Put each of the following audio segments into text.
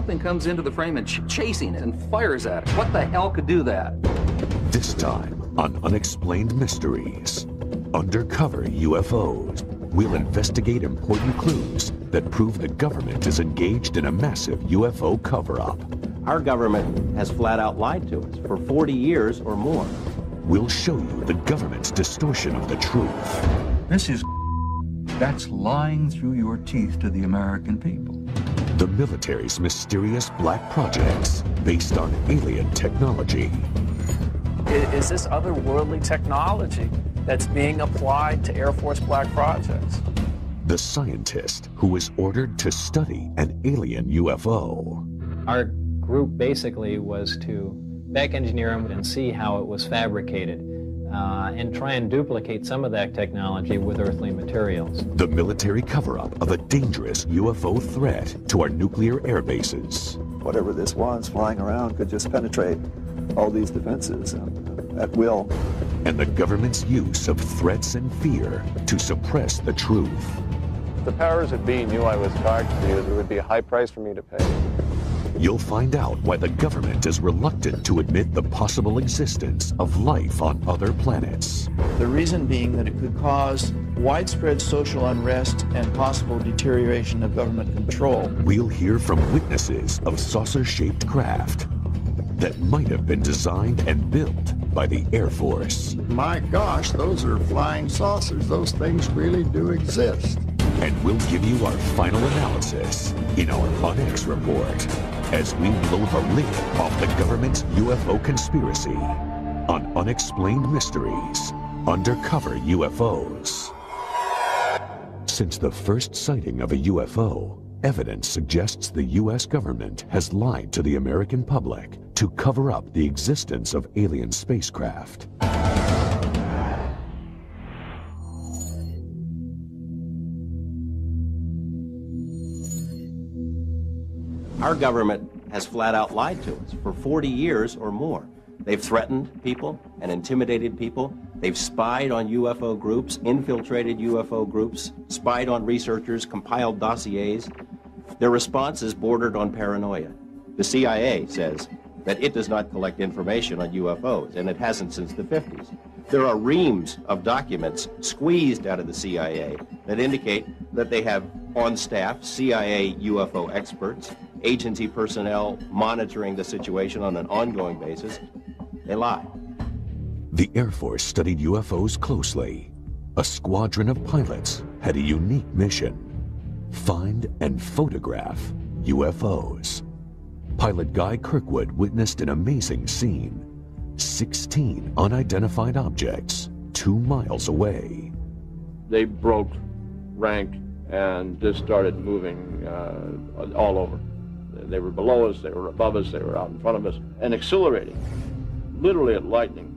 something comes into the frame and chasing it and fires at it. What the hell could do that? This time on Unexplained Mysteries, Undercover UFOs, we'll investigate important clues that prove the government is engaged in a massive UFO cover-up. Our government has flat out lied to us for 40 years or more. We'll show you the government's distortion of the truth. This is that's lying through your teeth to the American people. The military's mysterious black projects based on alien technology. Is this otherworldly technology that's being applied to Air Force black projects? The scientist who was ordered to study an alien UFO. Our group basically was to back engineer them and see how it was fabricated and try and duplicate some of that technology with earthly materials. The military cover-up of a dangerous UFO threat to our nuclear air bases. Whatever this was flying around could just penetrate all these defenses at will. And the government's use of threats and fear to suppress the truth. The powers that be knew I was targeted. There would be a high price for me to pay. You'll find out why the government is reluctant to admit the possible existence of life on other planets. The reason being that it could cause widespread social unrest and possible deterioration of government control. We'll hear from witnesses of saucer-shaped craft that might have been designed and built by the Air Force. My gosh, those are flying saucers. Those things really do exist. And we'll give you our final analysis in our UNX report as we blow the lid off the government's UFO conspiracy on Unexplained Mysteries, Undercover UFOs. Since the first sighting of a UFO, evidence suggests the U.S. government has lied to the American public to cover up the existence of alien spacecraft. Our government has flat out lied to us for 40 years or more. They've threatened people and intimidated people. They've spied on UFO groups, infiltrated UFO groups, spied on researchers, compiled dossiers. Their response is bordered on paranoia. The CIA says that it does not collect information on UFOs, and it hasn't since the 50s. There are reams of documents squeezed out of the CIA that indicate that they have on staff CIA UFO experts, agency personnel monitoring the situation on an ongoing basis. They lie. The Air Force studied UFOs closely. A squadron of pilots had a unique mission: find and photograph UFOs. Pilot Guy Kirkwood witnessed an amazing scene: 16 unidentified objects 2 miles away. They broke rank and just started moving all over. They were below us, they were above us, they were out in front of us, and accelerating, literally at lightning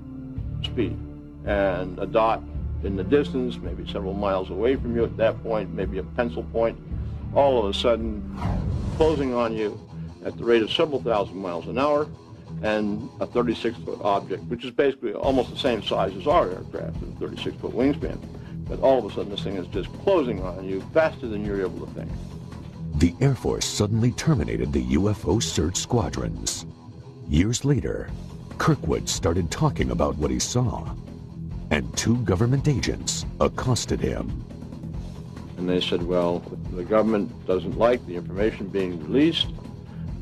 speed. And a dot in the distance, maybe several miles away from you at that point, maybe a pencil point, all of a sudden closing on you at the rate of several thousand miles an hour, and a 36-foot object, which is basically almost the same size as our aircraft, a 36-foot wingspan. But all of a sudden this thing is just closing on you faster than you're able to think. The Air Force suddenly terminated the UFO search squadrons. Years later, Kirkwood started talking about what he saw, and 2 government agents accosted him. And they said, well, the government doesn't like the information being released,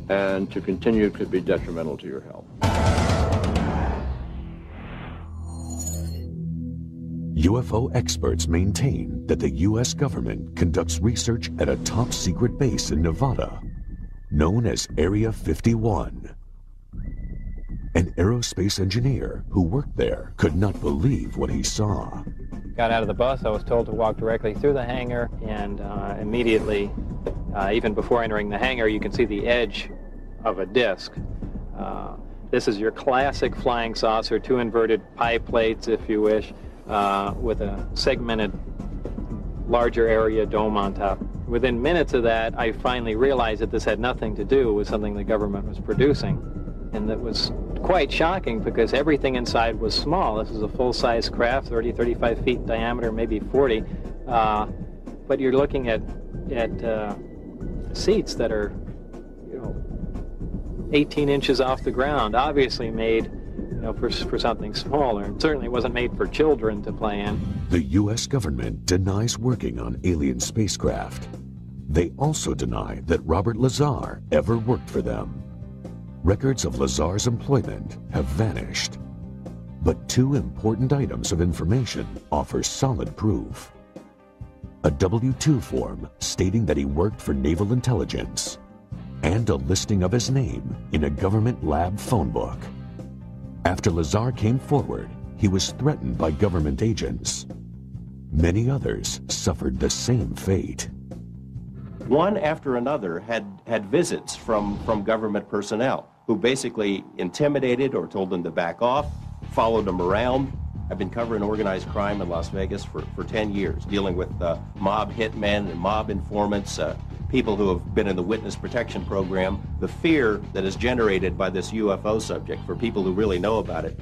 and to continue could be detrimental to your health. UFO experts maintain that the U.S. government conducts research at a top-secret base in Nevada, known as Area 51. An aerospace engineer who worked there could not believe what he saw. Got out of the bus, I was told to walk directly through the hangar, and immediately, even before entering the hangar, you can see the edge of a disc. This is your classic flying saucer, 2 inverted pie plates, if you wish, with a segmented larger area dome on top. Within minutes of that, I finally realized that this had nothing to do with something the government was producing. And that was quite shocking because everything inside was small. This is a full-size craft, 30, 35 feet in diameter, maybe 40. But you're looking at seats that are, 18 inches off the ground, obviously made, you know, for something smaller. And certainly wasn't made for children to play in. The U.S. government denies working on alien spacecraft. They also deny that Robert Lazar ever worked for them. Records of Lazar's employment have vanished. But two important items of information offer solid proof. A W-2 form stating that he worked for Naval Intelligence, and a listing of his name in a government lab phone book. After Lazar came forward, he was threatened by government agents. Many others suffered the same fate. One after another had visits from government personnel who basically intimidated or told them to back off, followed them around. I've been covering organized crime in Las Vegas for 10 years, dealing with mob hitmen and mob informants, people who have been in the witness protection program. The fear that is generated by this UFO subject for people who really know about it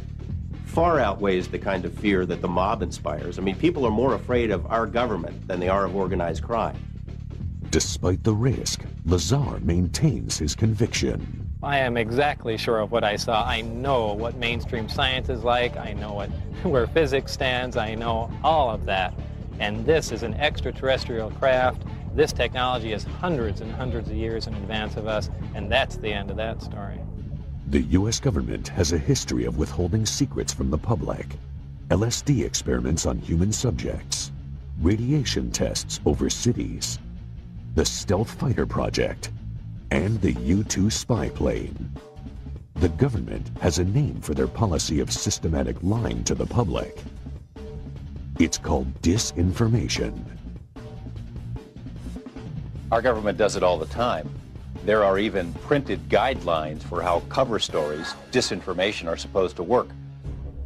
far outweighs the kind of fear that the mob inspires. I mean, people are more afraid of our government than they are of organized crime. Despite the risk, Lazar maintains his conviction. I am exactly sure of what I saw. I know what mainstream science is like. I know where physics stands. I know all of that. And this is an extraterrestrial craft. This technology is hundreds and hundreds of years in advance of us, and that's the end of that story. The U.S. government has a history of withholding secrets from the public. LSD experiments on human subjects, radiation tests over cities, the Stealth Fighter Project, and the U-2 spy plane. The government has a name for their policy of systematic lying to the public. It's called disinformation. Our government does it all the time. There are even printed guidelines for how cover stories, disinformation, are supposed to work.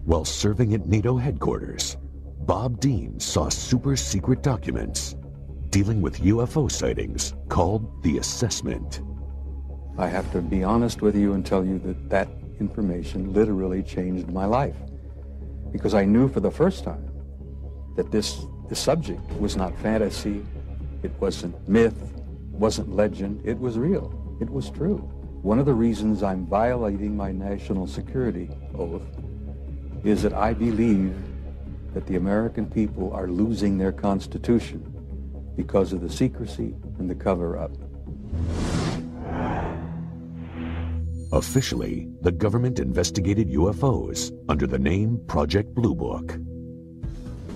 While serving at NATO headquarters, Bob Dean saw super secret documents dealing with UFO sightings called the Assessment. I have to be honest with you and tell you that that information literally changed my life, because I knew for the first time that this subject was not fantasy, it wasn't myth, wasn't legend, it was real, it was true. One of the reasons I'm violating my national security oath is that I believe that the American people are losing their Constitution because of the secrecy and the cover-up. Officially, the government investigated UFOs under the name Project Blue Book.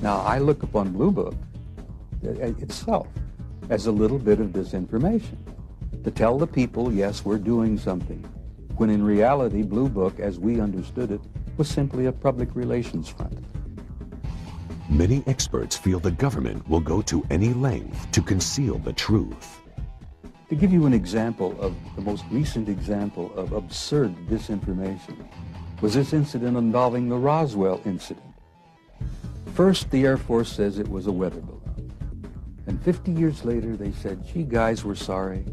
Now, I look upon Blue Book itself as a little bit of disinformation, to tell the people, yes, we're doing something, when in reality, Blue Book, as we understood it, was simply a public relations front. Many experts feel the government will go to any length to conceal the truth. To give you an example of the most recent example of absurd disinformation was this incident involving the Roswell incident. First, the Air Force says it was a weather balloon. And 50 years later, they said, gee, guys, we're sorry.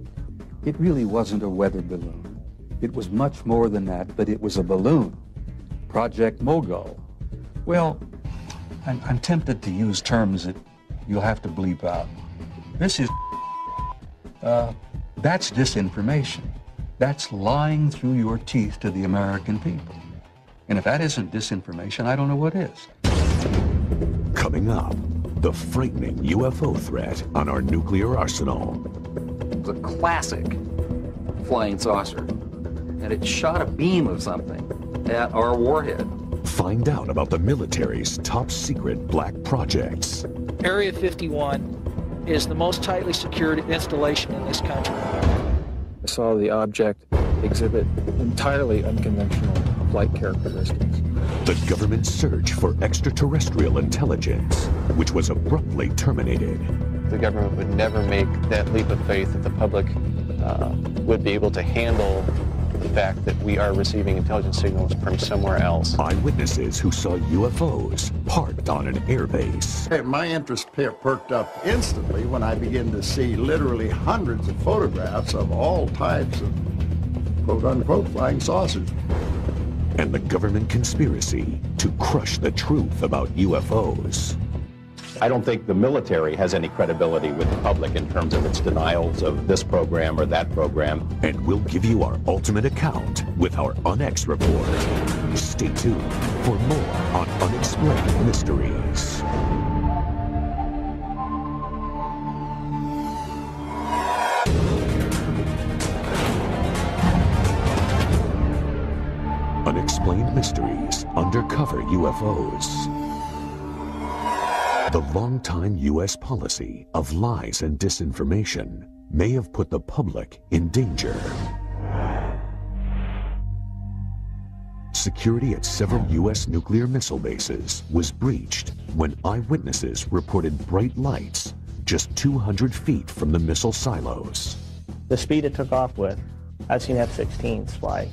It really wasn't a weather balloon. It was much more than that, but it was a balloon. Project Mogul. Well, I'm tempted to use terms that you'll have to bleep out. This is that's disinformation. That's lying through your teeth to the American people. And if that isn't disinformation, I don't know what is. Coming up, the frightening UFO threat on our nuclear arsenal. It's a classic flying saucer, and it shot a beam of something at our warhead. Find out about the military's top secret black projects. Area 51 is the most tightly secured installation in this country. I saw the object exhibit entirely unconventional flight characteristics. The government's search for extraterrestrial intelligence, which was abruptly terminated. The government would never make that leap of faith that the public would be able to handle the fact that we are receiving intelligence signals from somewhere else. Eyewitnesses who saw UFOs parked on an airbase. Hey, my interest perked up instantly when I began to see literally hundreds of photographs of all types of quote-unquote flying saucers. And the government conspiracy to crush the truth about UFOs. I don't think the military has any credibility with the public in terms of its denials of this program or that program. And we'll give you our ultimate account with our UNX report. Stay tuned for more on Unexplained Mysteries. Unexplained Mysteries, Undercover UFOs. The long-time U.S. policy of lies and disinformation may have put the public in danger. Security at several U.S. nuclear missile bases was breached when eyewitnesses reported bright lights just 200 feet from the missile silos. The speed it took off with, I've seen F-16s fly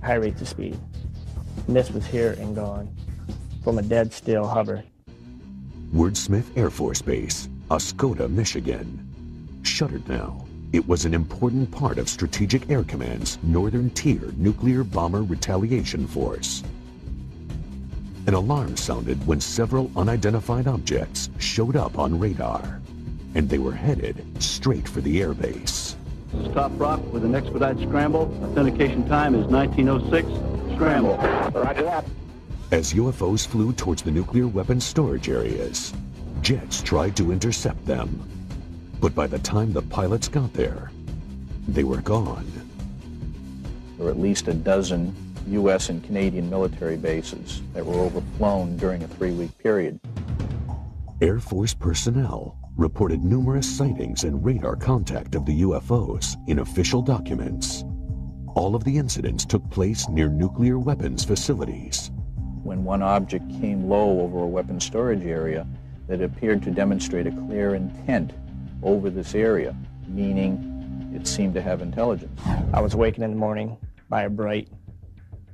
high rates of speed. And this was here and gone from a dead still hover. Wordsmith Air Force Base, Oscoda, Michigan. Shuttered now, it was an important part of Strategic Air Command's Northern Tier Nuclear Bomber Retaliation Force. An alarm sounded when several unidentified objects showed up on radar, and they were headed straight for the airbase. This is Top Rock with an expedited scramble. Authentication time is 1906. Scramble. Roger that. As UFOs flew towards the nuclear weapons storage areas, jets tried to intercept them. But by the time the pilots got there, they were gone. There were at least a dozen U.S. and Canadian military bases that were overflown during a 3-week period. Air Force personnel reported numerous sightings and radar contact of the UFOs in official documents. All of the incidents took place near nuclear weapons facilities. When one object came low over a weapons storage area, that appeared to demonstrate a clear intent over this area, meaning it seemed to have intelligence. I was awakened in the morning by a bright,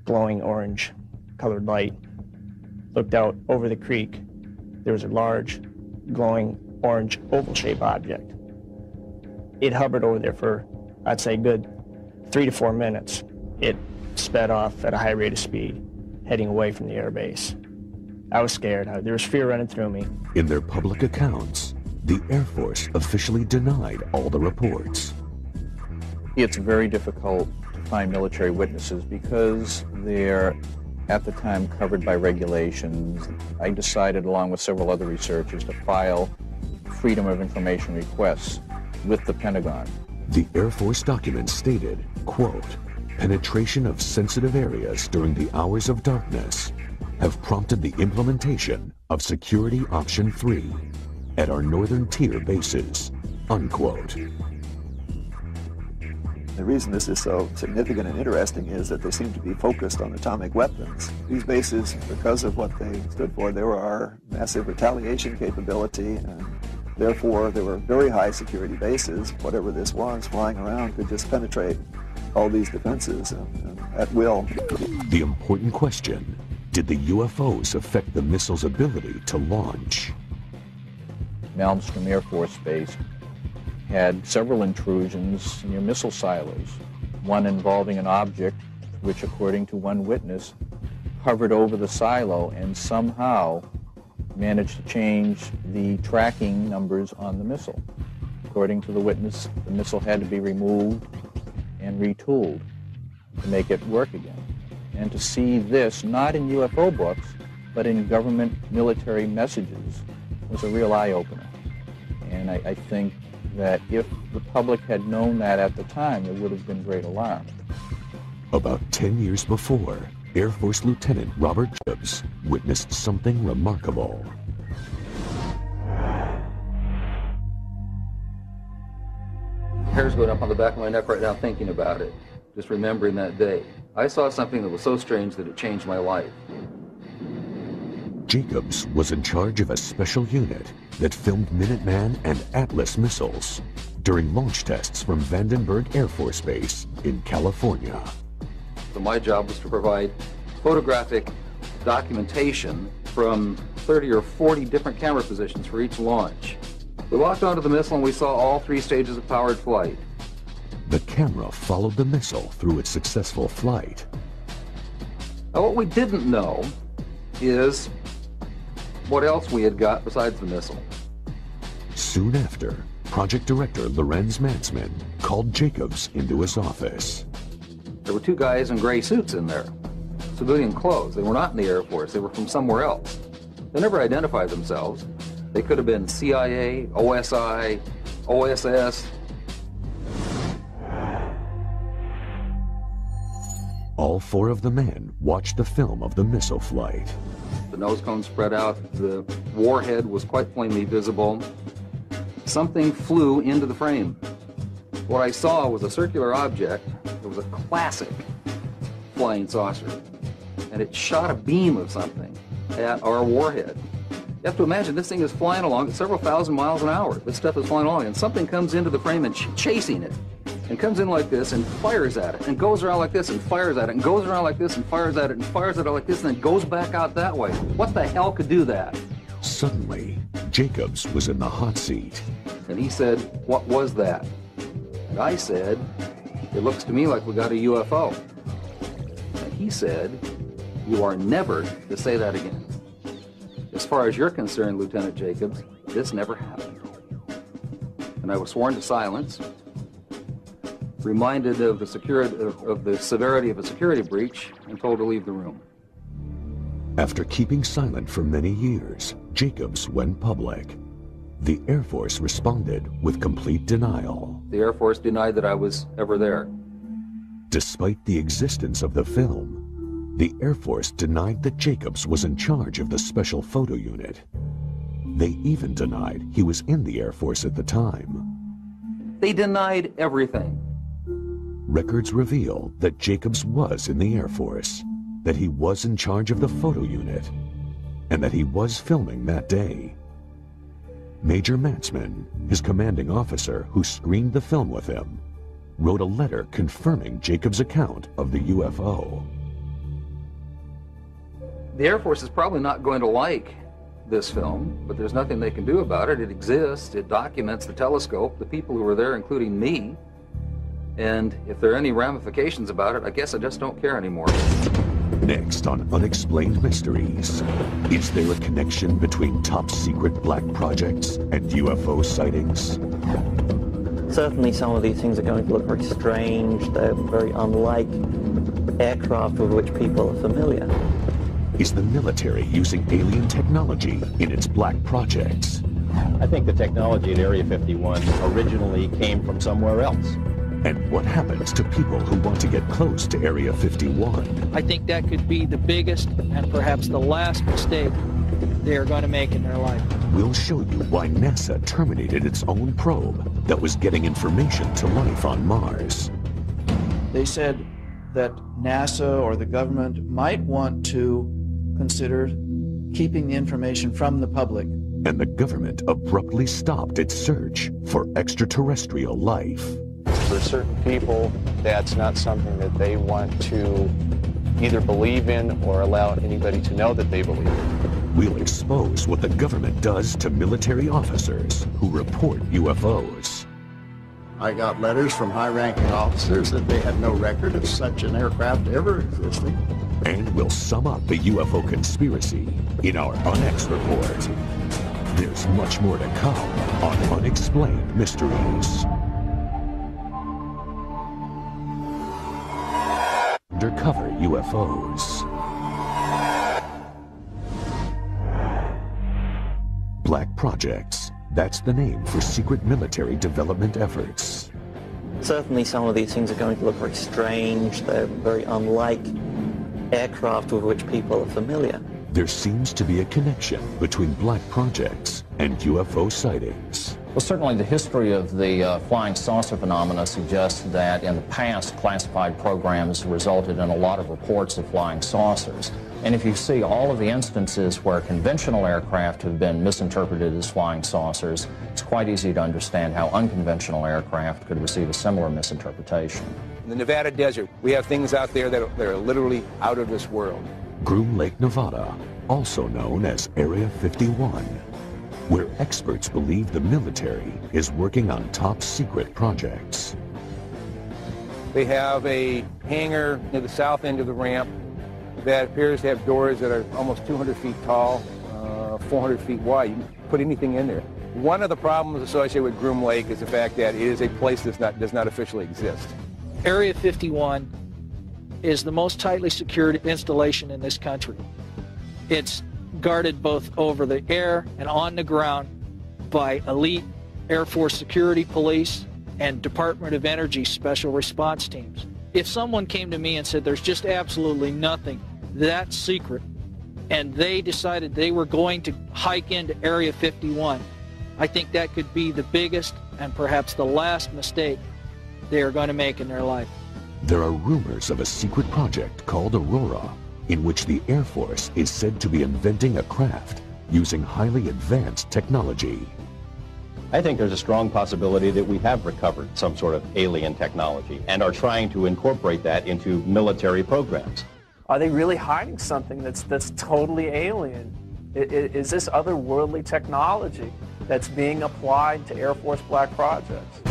glowing orange colored light. Looked out over the creek. There was a large, glowing orange oval-shaped object. It hovered over there for, I'd say, good 3 to 4 minutes. It sped off at a high rate of speed, heading away from the air base. I was scared. There was fear running through me. In their public accounts, the Air Force officially denied all the reports. It's very difficult to find military witnesses because they're, at the time, covered by regulations. I decided, along with several other researchers, to file Freedom of Information requests with the Pentagon. The Air Force documents stated, quote, penetration of sensitive areas during the hours of darkness have prompted the implementation of Security Option 3 at our Northern Tier bases, unquote. The reason this is so significant and interesting is that they seem to be focused on atomic weapons. These bases, because of what they stood for, they were our massive retaliation capability, and therefore they were very high security bases. Whatever this was flying around could just penetrate all these defenses at will. The important question, did the UFOs affect the missile's ability to launch? Malmstrom Air Force Base had several intrusions near missile silos, one involving an object which, according to one witness, hovered over the silo and somehow managed to change the tracking numbers on the missile. According to the witness, the missile had to be removed and retooled to make it work again. And to see this, not in UFO books, but in government military messages, was a real eye-opener. And I think that if the public had known that at the time, there would have been great alarm. About 10 years before, Air Force Lieutenant Robert Gibbs witnessed something remarkable. Hair's going up on the back of my neck right now thinking about it, just remembering that day. I saw something that was so strange that it changed my life. Jacobs was in charge of a special unit that filmed Minuteman and Atlas missiles during launch tests from Vandenberg Air Force Base in California. So my job was to provide photographic documentation from 30 or 40 different camera positions for each launch. We walked onto the missile and we saw all 3 stages of powered flight. The camera followed the missile through its successful flight. Now what we didn't know is what else we had got besides the missile. Soon after, Project Director Lorenz Matzman called Jacobs into his office. There were two guys in gray suits in there, civilian clothes. They were not in the Air Force. They were from somewhere else. They never identified themselves. They could have been CIA, OSI, OSS. All four of the men watched the film of the missile flight. The nose cone spread out. The warhead was quite plainly visible. Something flew into the frame. What I saw was a circular object. It was a classic flying saucer. And it shot a beam of something at our warhead. You have to imagine this thing is flying along at several thousand miles an hour. This stuff is flying along, and something comes into the frame and chasing it. And comes in like this and fires at it, and goes around like this and fires at it, and goes around like this and fires at it, and fires at it like this, and then goes back out that way. What the hell could do that? Suddenly, Jacobs was in the hot seat. And he said, "What was that?" And I said, "It looks to me like we got a UFO." And he said, "You are never to say that again. As far as you're concerned, Lieutenant Jacobs, this never happened." And I was sworn to silence, reminded of the severity of a security breach, and told to leave the room. After keeping silent for many years, Jacobs went public. The Air Force responded with complete denial. The Air Force denied that I was ever there. Despite the existence of the film, the Air Force denied that Jacobs was in charge of the Special Photo Unit. They even denied he was in the Air Force at the time. They denied everything. Records reveal that Jacobs was in the Air Force, that he was in charge of the photo unit, and that he was filming that day. Major Matzman, his commanding officer who screened the film with him, wrote a letter confirming Jacobs' account of the UFO. The Air Force is probably not going to like this film, but there's nothing they can do about it. It exists, it documents the telescope, the people who were there, including me. And if there are any ramifications about it, I guess I just don't care anymore. Next on Unexplained Mysteries, is there a connection between top-secret black projects and UFO sightings? Certainly some of these things are going to look very strange. They're very unlike aircraft with which people are familiar. Is the military using alien technology in its black projects? I think the technology at Area 51 originally came from somewhere else. And what happens to people who want to get close to Area 51? I think that could be the biggest and perhaps the last mistake they are going to make in their life. We'll show you why NASA terminated its own probe that was getting information to life on Mars. They said that NASA or the government might want to consider keeping the information from the public. And the government abruptly stopped its search for extraterrestrial life. For certain people, that's not something that they want to either believe in or allow anybody to know that they believe in. We'll expose what the government does to military officers who report UFOs. I got letters from high-ranking officers that they had no record of such an aircraft ever existing. And we'll sum up the UFO conspiracy in our UNX report. There's much more to come on Unexplained Mysteries. Undercover UFOs. Black projects. That's the name for secret military development efforts. Certainly some of these things are going to look very strange. They're very unlike aircraft with which people are familiar. There seems to be a connection between black projects and UFO sightings. Well, certainly the history of the flying saucer phenomena suggests that in the past, classified programs resulted in a lot of reports of flying saucers. And if you see all of the instances where conventional aircraft have been misinterpreted as flying saucers, it's quite easy to understand how unconventional aircraft could receive a similar misinterpretation. In the Nevada desert, we have things out there that are literally out of this world. Groom Lake, Nevada, also known as Area 51, where experts believe the military is working on top-secret projects. They have a hangar near the south end of the ramp that appears to have doors that are almost 200 feet tall, 400 feet wide. You can put anything in there. One of the problems associated with Groom Lake is the fact that it is a place that does not officially exist. Area 51 is the most tightly secured installation in this country. It's guarded both over the air and on the ground by elite Air Force security police and Department of Energy special response teams. If someone came to me and said there's just absolutely nothing that's secret, and they decided they were going to hike into Area 51, I think that could be the biggest and perhaps the last mistake they are going to make in their life. There are rumors of a secret project called Aurora, in which the Air Force is said to be inventing a craft using highly advanced technology. I think there's a strong possibility that we have recovered some sort of alien technology and are trying to incorporate that into military programs. Are they really hiding something that's totally alien? Is this otherworldly technology that's being applied to Air Force black projects?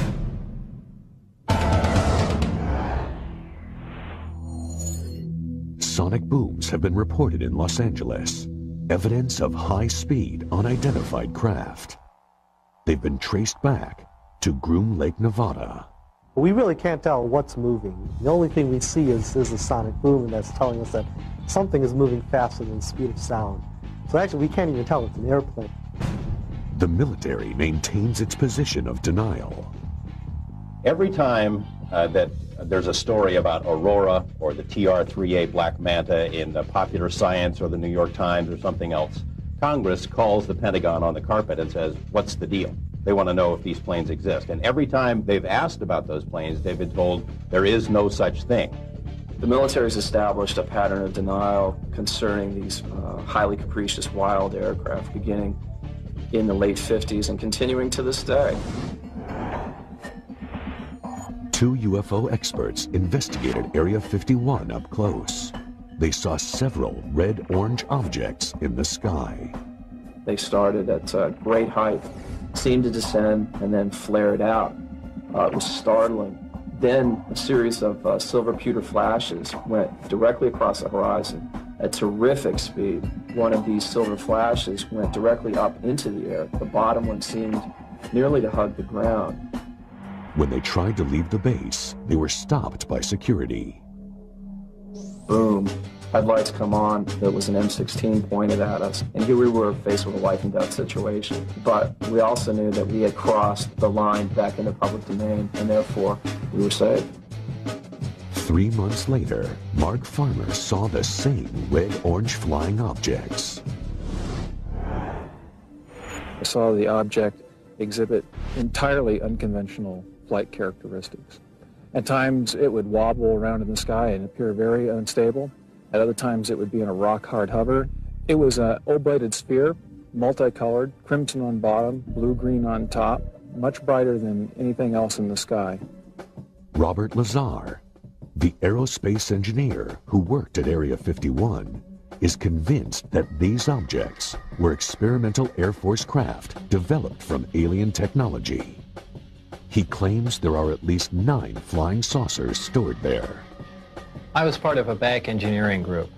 Sonic booms have been reported in Los Angeles, evidence of high-speed, unidentified craft. They've been traced back to Groom Lake, Nevada. We really can't tell what's moving. The only thing we see is a sonic boom, and that's telling us that something is moving faster than the speed of sound. So actually, we can't even tell it's an airplane. The military maintains its position of denial. Every time that there's a story about Aurora or the TR-3A Black Manta in the Popular Science or the New York Times or something else, Congress calls the Pentagon on the carpet and says, what's the deal? They want to know if these planes exist. And every time they've asked about those planes, they've been told there is no such thing. The military has established a pattern of denial concerning these highly capricious wild aircraft beginning in the late 50s and continuing to this day. 2 UFO experts investigated Area 51 up close. They saw several red-orange objects in the sky. They started at great height, seemed to descend, and then flared out. It was startling. Then a series of silver pewter flashes went directly across the horizon at terrific speed. One of these silver flashes went directly up into the air. The bottom one seemed nearly to hug the ground. When they tried to leave the base, they were stopped by security. Boom. Headlights come on. There was an M16 pointed at us. And here we were faced with a life and death situation. But we also knew that we had crossed the line back into public domain, and therefore we were saved. 3 months later, Mark Farmer saw the same red-orange flying objects. I saw the object exhibit entirely unconventional flight characteristics. At times it would wobble around in the sky and appear very unstable. At other times it would be in a rock-hard hover. It was an O-bladed sphere, multicolored, crimson on bottom, blue-green on top, much brighter than anything else in the sky. Robert Lazar, the aerospace engineer who worked at Area 51, is convinced that these objects were experimental Air Force craft developed from alien technology. He claims there are at least 9 flying saucers stored there. I was part of a back engineering group,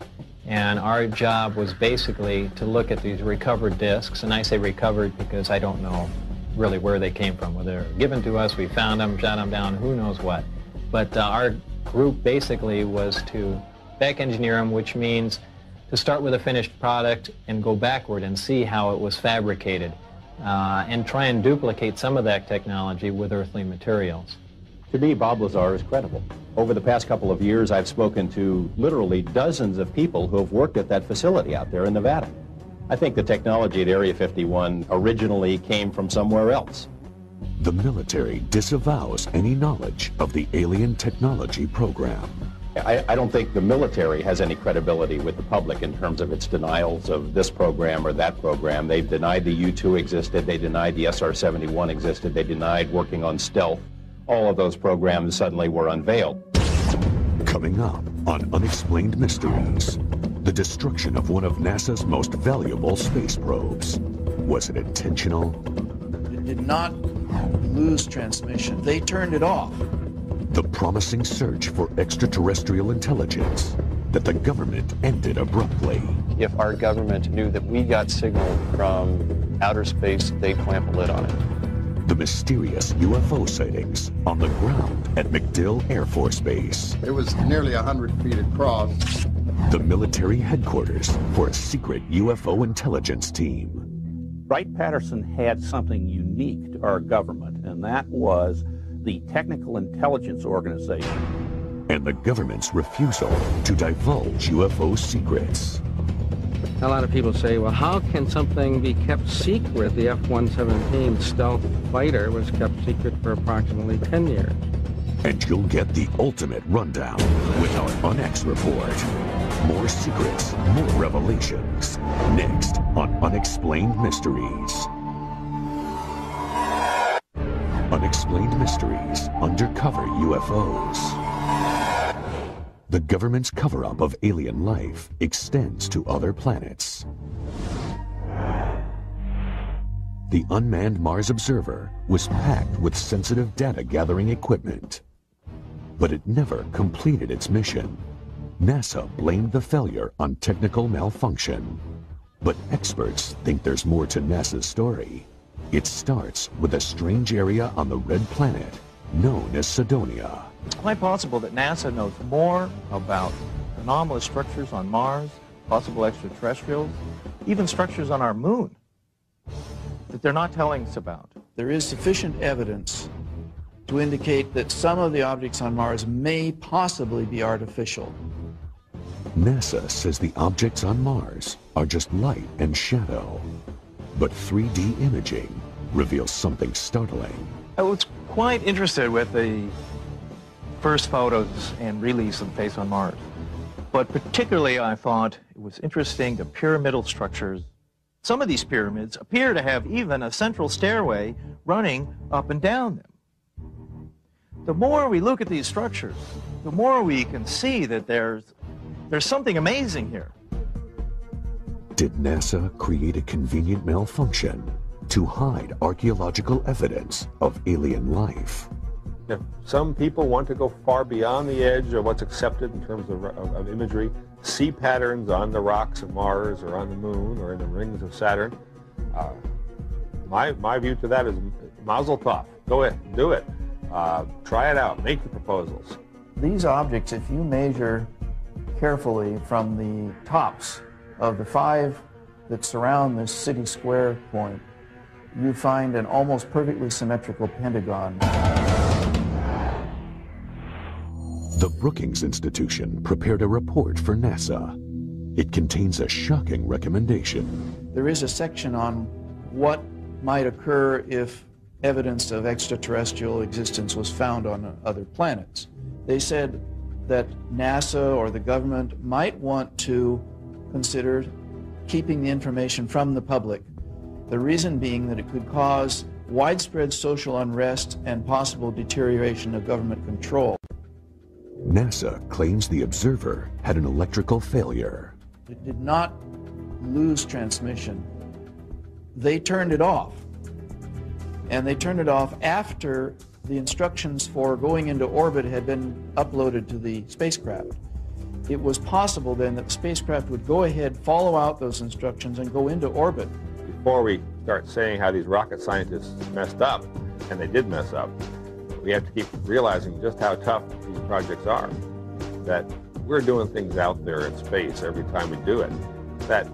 and our job was basically to look at these recovered discs, and I say recovered because I don't know really where they came from. Whether they were given to us, we found them, shot them down, who knows what. But our group basically was to back engineer them, which means to start with a finished product and go backward and see how it was fabricated, and try and duplicate some of that technology with earthly materials. To me, Bob Lazar is credible. Over the past couple of years, I've spoken to literally dozens of people who have worked at that facility out there in Nevada. I think the technology at Area 51 originally came from somewhere else. The military disavows any knowledge of the alien technology program. I don't think the military has any credibility with the public in terms of its denials of this program or that program. They've denied the U-2 existed, they denied the SR-71 existed, they denied working on stealth. All of those programs suddenly were unveiled. Coming up on Unexplained Mysteries, the destruction of one of NASA's most valuable space probes. Was it intentional? It did not lose transmission. They turned it off. The promising search for extraterrestrial intelligence that the government ended abruptly. If our government knew that we got signal from outer space, they'd clamp a lid on it. The mysterious UFO sightings on the ground at MacDill Air Force Base. It was nearly 100 feet across. The military headquarters for a secret UFO intelligence team. Wright-Patterson had something unique to our government, and that was the Technical Intelligence Organization. And the government's refusal to divulge UFO secrets. A lot of people say, well, how can something be kept secret? The F-117 stealth fighter was kept secret for approximately 10 years. And you'll get the ultimate rundown with our UNX report. More secrets, more revelations. Next on Unexplained Mysteries. Unexplained Mysteries, Undercover UFOs. The government's cover-up of alien life extends to other planets. The unmanned Mars Observer was packed with sensitive data-gathering equipment. But it never completed its mission. NASA blamed the failure on technical malfunction. But experts think there's more to NASA's story. It starts with a strange area on the red planet known as Cydonia. It's quite possible that NASA knows more about anomalous structures on Mars, possible extraterrestrials, even structures on our moon that they're not telling us about. There is sufficient evidence to indicate that some of the objects on Mars may possibly be artificial. NASA says the objects on Mars are just light and shadow. But 3D imaging reveals something startling. I was quite interested with the first photos and release of the face on Mars. But particularly I thought it was interesting the pyramidal structures. Some of these pyramids appear to have even a central stairway running up and down them. The more we look at these structures, the more we can see that there's something amazing here. Did NASA create a convenient malfunction to hide archaeological evidence of alien life? If some people want to go far beyond the edge of what's accepted in terms of imagery, see patterns on the rocks of Mars or on the moon or in the rings of Saturn, my view to that is mazel tov. Go ahead, do it. Try it out, make the proposals. These objects, if you measure carefully from the tops of the 5 that surround this city square point, you find an almost perfectly symmetrical pentagon. The Brookings Institution prepared a report for NASA. It contains a shocking recommendation. There is a section on what might occur if evidence of extraterrestrial existence was found on other planets. They said that NASA or the government might want to consider keeping the information from the public. The reason being that it could cause widespread social unrest and possible deterioration of government control. NASA claims the observer had an electrical failure. It did not lose transmission. They turned it off. And they turned it off after the instructions for going into orbit had been uploaded to the spacecraft. It was possible then that the spacecraft would go ahead, follow out those instructions, and go into orbit. Before we start saying how these rocket scientists messed up, and they did mess up, we have to keep realizing just how tough these projects are. That we're doing things out there in space every time we do it that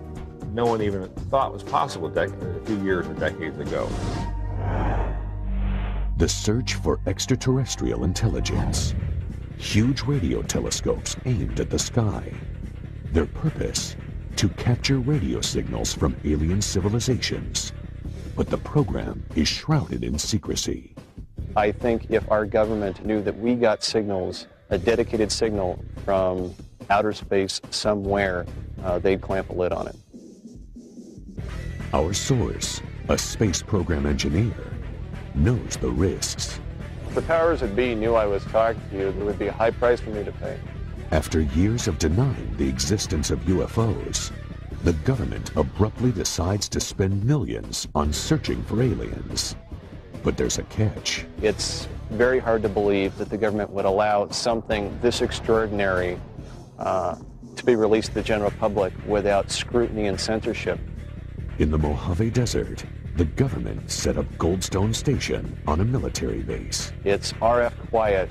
no one even thought was possible a few years or decades ago. The search for extraterrestrial intelligence. Huge radio telescopes aimed at the sky. Their purpose? To capture radio signals from alien civilizations. But the program is shrouded in secrecy. I think if our government knew that we got signals, a dedicated signal from outer space somewhere, they'd clamp a lid on it. Our source, a space program engineer, knows the risks. If the powers that be knew I was talking to you, there would be a high price for me to pay. After years of denying the existence of UFOs, the government abruptly decides to spend millions on searching for aliens. But there's a catch. It's very hard to believe that the government would allow something this extraordinary to be released to the general public without scrutiny and censorship. In the Mojave Desert, the government set up Goldstone Station on a military base. It's RF quiet,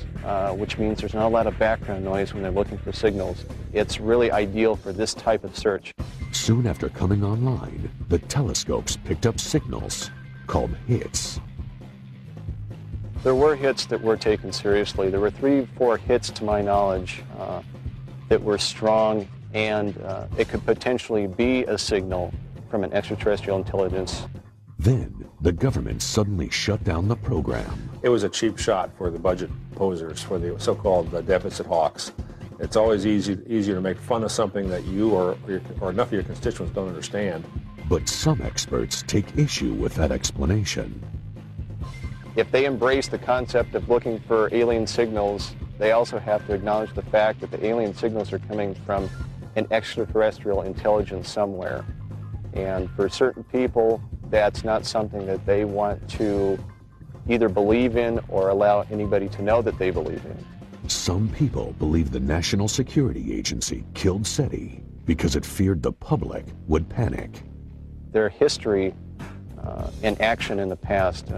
which means there's not a lot of background noise when they're looking for signals. It's really ideal for this type of search. Soon after coming online, the telescopes picked up signals called hits. There were hits that were taken seriously. There were 3 or 4 hits, to my knowledge, that were strong, and it could potentially be a signal from an extraterrestrial intelligence. Then, the government suddenly shut down the program. It was a cheap shot for the budget posers, for the so-called deficit hawks. It's always easier to make fun of something that you or enough of your constituents don't understand. But some experts take issue with that explanation. If they embrace the concept of looking for alien signals, they also have to acknowledge the fact that the alien signals are coming from an extraterrestrial intelligence somewhere. And for certain people, that's not something that they want to either believe in or allow anybody to know that they believe in. Some people believe the National Security Agency killed SETI because it feared the public would panic. Their history and action in the past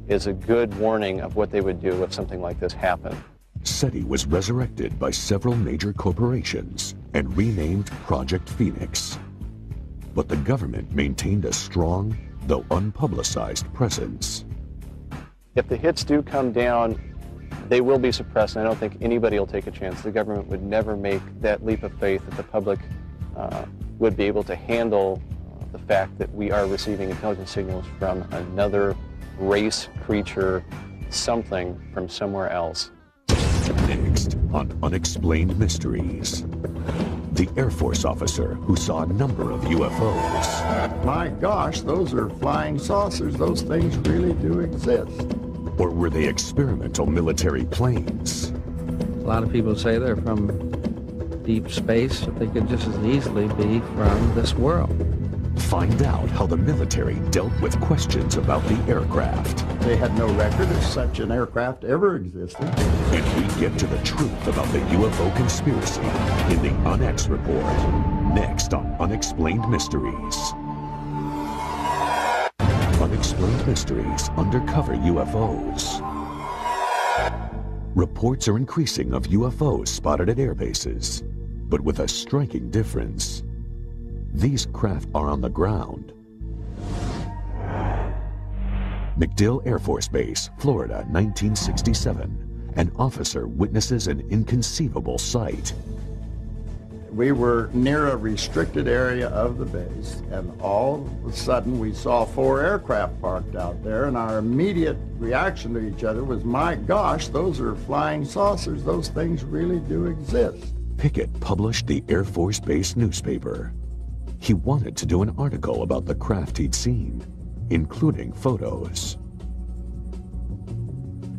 is a good warning of what they would do if something like this happened. SETI was resurrected by several major corporations and renamed Project Phoenix. But the government maintained a strong, though unpublicized, presence. If the hits do come down, they will be suppressed, and I don't think anybody will take a chance. The government would never make that leap of faith that the public would be able to handle the fact that we are receiving intelligence signals from another race, creature, something from somewhere else. Next on Unexplained Mysteries, the Air Force officer who saw a number of UFOs. My gosh, those are flying saucers. Those things really do exist. Or were they experimental military planes? A lot of people say they're from deep space, but they could just as easily be from this world. Find out how the military dealt with questions about the aircraft. They had no record of such an aircraft ever existing. And we get to the truth about the UFO conspiracy in the UNX Report, next on Unexplained Mysteries. Unexplained Mysteries Undercover UFOs. Reports are increasing of UFOs spotted at air bases, but with a striking difference. These craft are on the ground. MacDill Air Force Base, Florida, 1967. An officer witnesses an inconceivable sight. We were near a restricted area of the base, and all of a sudden we saw 4 aircraft parked out there, and our immediate reaction to each other was, my gosh, those are flying saucers. Those things really do exist. Pickett published the Air Force Base newspaper. He wanted to do an article about the craft he'd seen, including photos.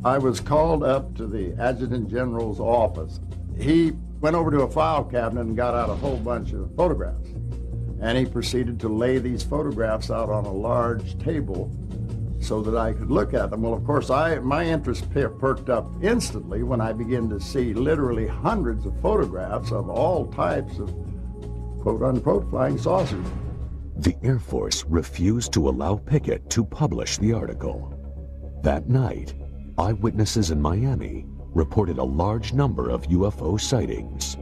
I was called up to the Adjutant General's office. He went over to a file cabinet and got out a whole bunch of photographs. And he proceeded to lay these photographs out on a large table so that I could look at them. Well, of course, my interest perked up instantly when I began to see literally hundreds of photographs of all types of quote-unquote flying saucers. The Air Force refused to allow Pickett to publish the article. That night, eyewitnesses in Miami reported a large number of UFO sightings.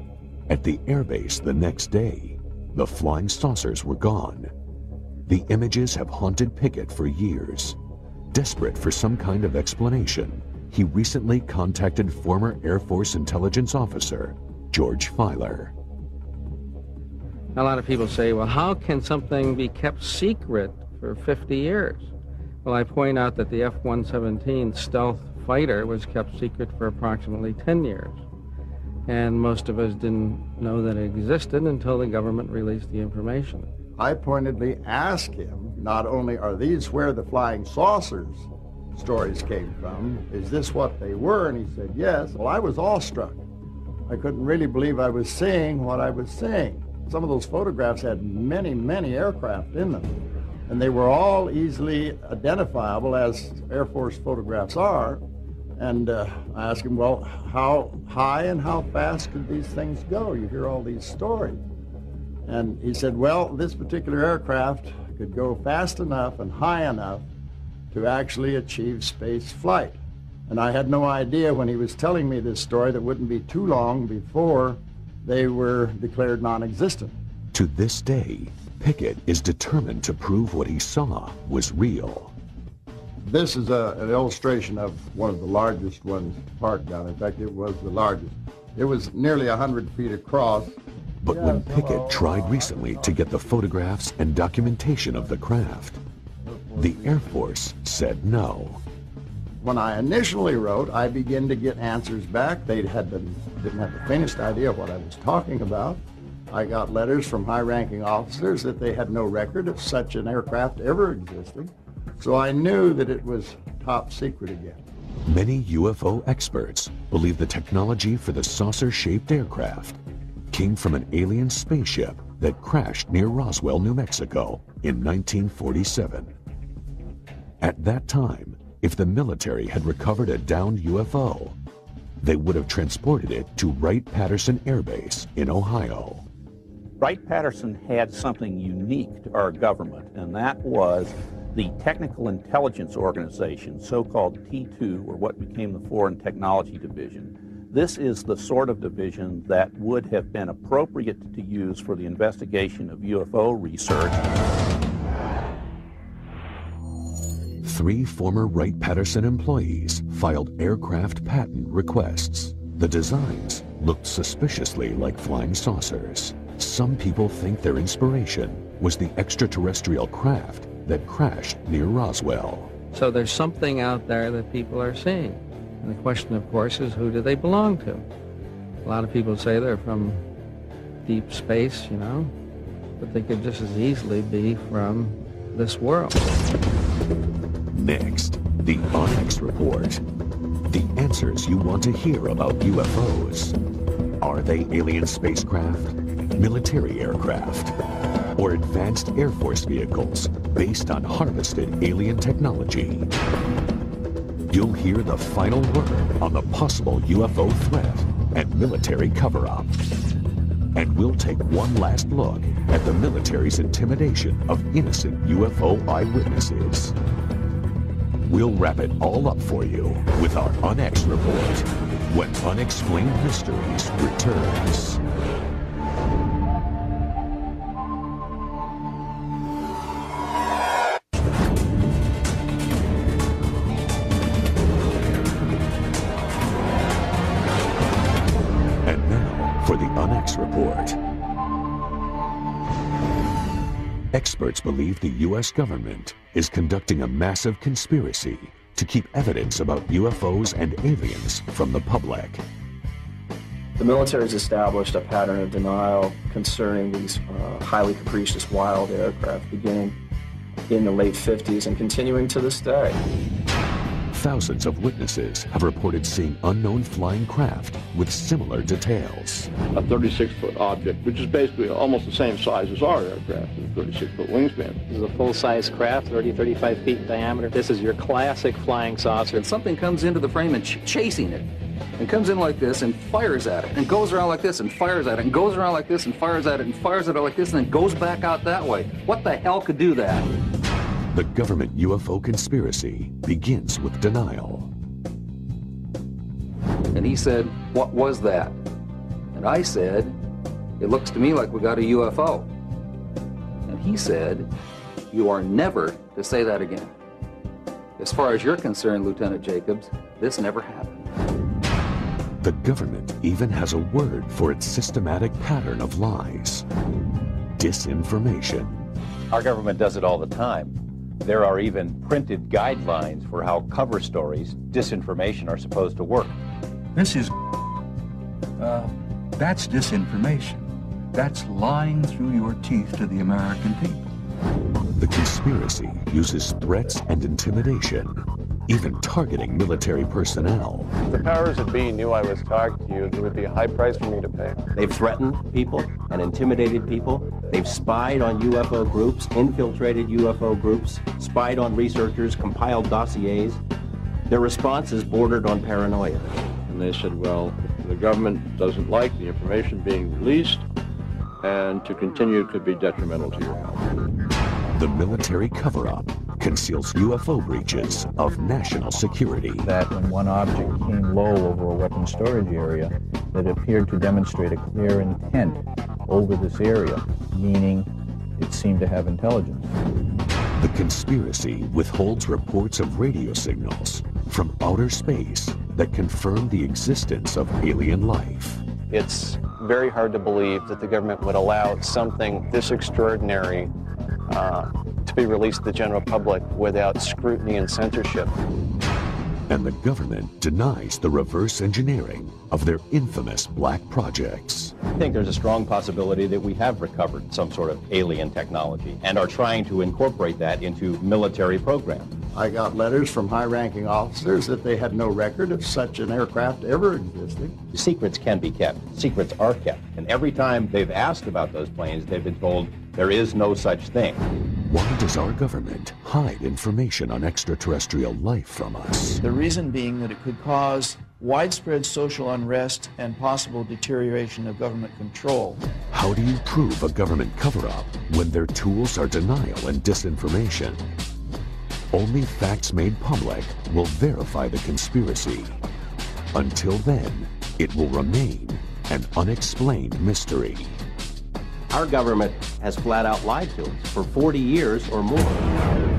At the airbase the next day, the flying saucers were gone. The images have haunted Pickett for years. Desperate for some kind of explanation, he recently contacted former Air Force intelligence officer George Filer. A lot of people say, well, how can something be kept secret for 50 years? Well, I point out that the F-117 stealth fighter was kept secret for approximately 10 years. And most of us didn't know that it existed until the government released the information. I pointedly asked him, not only are these where the flying saucers stories came from, is this what they were? And he said, yes. Well, I was awestruck. I couldn't really believe I was seeing what I was seeing. Some of those photographs had many, many aircraft in them, and they were all easily identifiable, as Air Force photographs are, And I asked him, well, how high and how fast could these things go? You hear all these stories. And he said, well, this particular aircraft could go fast enough and high enough to actually achieve space flight. And I had no idea when he was telling me this story that it wouldn't be too long before they were declared non-existent. To this day, Pickett is determined to prove what he saw was real. This is an illustration of one of the largest ones parked down. In fact, it was the largest. It was nearly 100 feet across. But when Pickett tried recently to get the photographs and documentation of the craft, the Air Force said no. When I initially wrote, I began to get answers back. They didn't have the faintest idea what I was talking about. I got letters from high-ranking officers that they had no record of such an aircraft ever existing. So I knew that it was top secret again. Many UFO experts believe the technology for the saucer-shaped aircraft came from an alien spaceship that crashed near Roswell, New Mexico in 1947. At that time, if the military had recovered a downed UFO, they would have transported it to Wright-Patterson Air Base in Ohio. Wright-Patterson had something unique to our government, and that was the Technical Intelligence Organization, so-called T2, or what became the Foreign Technology Division. This is the sort of division that would have been appropriate to use for the investigation of UFO research. 3 former Wright-Patterson employees filed aircraft patent requests. The designs looked suspiciously like flying saucers. Some people think their inspiration was the extraterrestrial craft that crashed near Roswell. So there's something out there that people are seeing. And the question, of course, is who do they belong to? A lot of people say they're from deep space, you know, but they could just as easily be from this world. Next, the Onyx Report. The answers you want to hear about UFOs. Are they alien spacecraft, military aircraft, or advanced Air Force vehicles based on harvested alien technology? You'll hear the final word on the possible UFO threat and military cover-up. And we'll take one last look at the military's intimidation of innocent UFO eyewitnesses. We'll wrap it all up for you with our Onyx Report when Unexplained Mysteries returns. And now for the Onyx Report. Experts believe the U.S. government is conducting a massive conspiracy to keep evidence about UFOs and aliens from the public. The military has established a pattern of denial concerning these highly capricious wild aircraft beginning in the late 50s and continuing to this day. Thousands of witnesses have reported seeing unknown flying craft with similar details. A 36-foot object, which is basically almost the same size as our aircraft, a 36-foot wingspan. This is a full-size craft, 35 feet in diameter. This is your classic flying saucer. And something comes into the frame and chasing it. And comes in like this and fires at it. And goes around like this and fires at it. And goes around like this and fires at it. And fires at it like this and then goes back out that way. What the hell could do that? The government UFO conspiracy begins with denial. And he said, "What was that?" And I said, "It looks to me like we got a UFO." And he said, "You are never to say that again. As far as you're concerned, Lieutenant Jacobs, this never happened." The government even has a word for its systematic pattern of lies: disinformation. Our government does it all the time. There are even printed guidelines for how cover stories, disinformation, are supposed to work. This is, that's disinformation. That's lying through your teeth to the American people. The conspiracy uses threats and intimidation, even targeting military personnel. If the powers that be knew I was talking to you, there would be a high price for me to pay. They've threatened people and intimidated people. They've spied on UFO groups, infiltrated UFO groups, spied on researchers, compiled dossiers. Their responses bordered on paranoia. And they said, well, the government doesn't like the information being released, and to continue could be detrimental to your health. The military cover-up conceals UFO breaches of national security. That when one object came low over a weapons storage area, that appeared to demonstrate a clear intent over this area, meaning it seemed to have intelligence. The conspiracy withholds reports of radio signals from outer space that confirm the existence of alien life. It's very hard to believe that the government would allow something this extraordinary to be released to the general public without scrutiny and censorship. And the government denies the reverse engineering of their infamous black projects. I think there's a strong possibility that we have recovered some sort of alien technology and are trying to incorporate that into military programs. I got letters from high-ranking officers that they had no record of such an aircraft ever existing. Secrets can be kept. Secrets are kept. And every time they've asked about those planes, they've been told there is no such thing. Why does our government hide information on extraterrestrial life from us? The reason being that it could cause widespread social unrest and possible deterioration of government control. How do you prove a government cover-up when their tools are denial and disinformation? Only facts made public will verify the conspiracy. Until then, it will remain an unexplained mystery. Our government has flat out lied to us for 40 years or more.